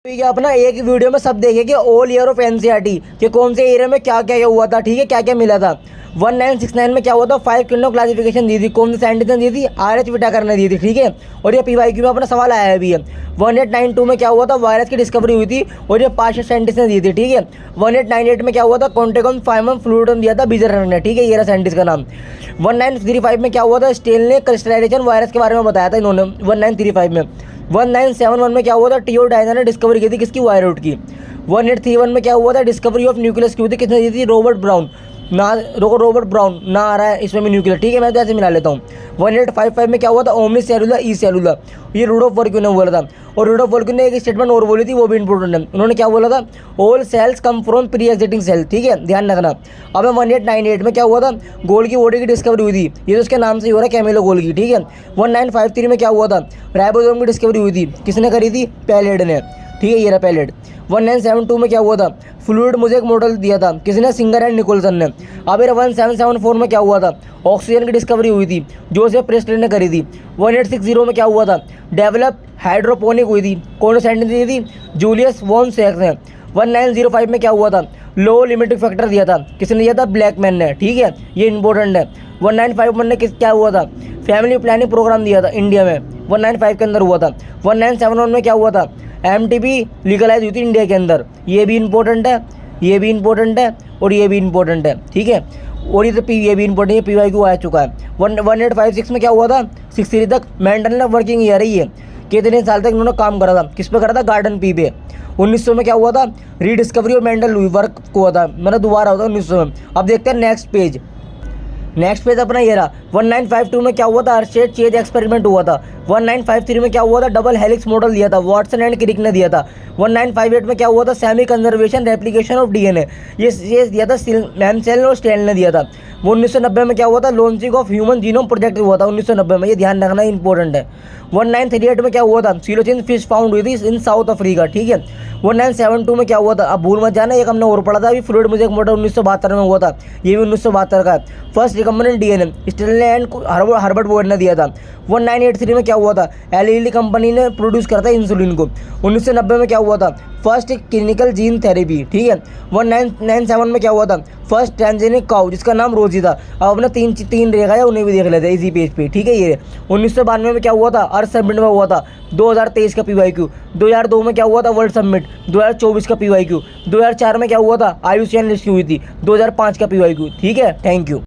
ठीक है, अपना एक वीडियो में सब देखे कि ऑल ईयर ऑफ एनसीईआरटी कि कौन से एरिया में क्या क्या हुआ था, ठीक है, क्या क्या मिला था। 1969 में क्या हुआ था, 5 किंडो क्लासिफिकेशन दी थी, कौन से साइंटिस्ट ने दी थी, आर.एच. विटाकर ने दी थी, ठीक है। और ये पीवाईक्यू में अपना सवाल आया भी है। 1892 में क्या हुआ था, वायरस की डिस्कवरी हुई थी और ये 5 साइंटिस्ट ने दी थी, ठीक है। 1898 में क्या हुआ था, कॉन्टेगम फाइमम फ्लूइडम दिया था बीजर ने, ठीक है, ये रहा साइंटिस्ट का नाम। 1935 में क्या हुआ था, स्टेल ने क्रिस्टलाइजेशन वायरस के बारे में बताया था इन्होंने 1935 में। 1971 में क्या हुआ था, टीओ डायना ने डिस्कवरी की थी किसकी, वायरस की। 1831 में क्या हुआ था, डिस्कवरी ऑफ न्यूक्लियस की हुई थी, किसने दी थी, रॉबर्ट ब्राउन ना, रॉबर्ट ब्राउन ना आ रहा है इसमें भी न्यूक्लियर, ठीक है, मैं तो ऐसे मिला लेता हूँ। 1855 में क्या हुआ था, ओमनी सेलुलर ई सेलुलर, ये रूडोल्फ वर्क्यू ने बोला था। और रूडोल्फ वर्क्यू ने एक स्टेटमेंट और बोली थी, वो भी इंपॉर्टेंट है। उन्होंने क्या बोला था, all cells come from pre existing cell, ठीक है, ध्यान रखना। अब 1898 में क्या हुआ था, गोल्ड की बॉडी की डिस्कवरी हुई थी, ये तो उसके नाम से ही हो रहा है, कैमिलो गोल्ड की, ठीक है। 1953 में क्या हुआ था, राइबोसोम की डिस्कवरी हुई थी, किसने करी थी, पैलेड ने, ठीक है, ये रहा पैलेड। 1972 में क्या हुआ था, फ्लूइड मोज़ेक मॉडल दिया था, किसने, सिंगर एंड निकोलसन ने। अब 1774 में क्या हुआ था, ऑक्सीजन की डिस्कवरी हुई थी, जोसेफ प्रेस्टन ने करी थी। 1860 में क्या हुआ था, डेवलप हाइड्रोपोनिक हुई थी, कौन साइंटिस्ट ने दी थी, जूलियस वॉन सैक्स ने। 1905 में क्या हुआ था, लो लिमिटिंग फैक्टर दिया था, किसने दिया था, ब्लैकमैन ने, ठीक है, ये इंपॉर्टेंट है। 1951 में क्या हुआ था, फैमिली प्लानिंग प्रोग्राम दिया था इंडिया में, 1905 के अंदर हुआ था। 1971 में क्या हुआ था, एमटीपी लीगलाइज हुई थी इंडिया के अंदर, ये भी इंपॉर्टेंट है, ये भी इंपॉर्टेंट है और ये भी इंपॉर्टेंट है, ठीक है। और ये भी इंपॉर्टेंट है, पीवाईक्यू आ चुका है। 1856 में क्या हुआ था, 63 तक मेंडल ने वर्किंग ईयर है ये, कितने साल तक इन्होंने काम करा था, किस पे करा था, गार्डन पी पे। 1900 में क्या हुआ था, रीडिस्कवरी ऑफ मेंडल हुई, वर्क को हुआ था, मैंने दोबारा होता 1900 में। अब देखते हैं नेक्स्ट पेज अपना ये रहा। 1952 में क्या हुआ था, हर्शेट चेज एक्सपेरिमेंट हुआ था। 1953 में क्या हुआ था, डबल हेलिक्स मॉडल दिया था, वाटसन एंड क्रिक ने दिया था। 1958 में क्या हुआ था, semi conservation replication of DNA, ये दिया था मैमसेल और स्टेल ने दिया था। 1990 में क्या हुआ था, launching of human genome project हुआ था 1990 में, ये ध्यान रखना इंपॉर्टेंट है। 1938 में क्या हुआ था, सिलोचिन फिश फाउंड हुई थी इन साउथ अफ्रीका, ठीक है। 1972 में क्या हुआ था, अब भूल मत जाना, एक हमने और पढ़ा था अभी, फ्लूइड मोज़ेक मॉडल 1972 में हुआ था, ये भी 1972 का है। First recombinant DNA Stanley and Herbert Boyer ने दिया था। 1983 में क्या हुआ था, एल कंपनी ने प्रोड्यूस करा था इंसुलिन को। 1990 में क्या हुआ था, फर्स्ट क्लिनिकल जीन थेरेपी, ठीक है। 1997 में क्या हुआ था, फर्स्ट ट्रांसजेनिक काउ जिसका नाम रोजी था। अब अपने तीन रेखा है, उन्हें भी देख लेते हैं इसी पेज पे, ठीक है। ये 1992 में क्या हुआ था, अर्थ समिट में हुआ था। 2023 का पीवाईक्यू। 2002 में क्या हुआ था, वर्ल्ड समिट। 2024 का पीवाईक्यू। 2004 में क्या हुआ था, आयुष्मान लिस्ट हुई थी। 2005 का पीवाईक्यू, ठीक है, थैंक यू।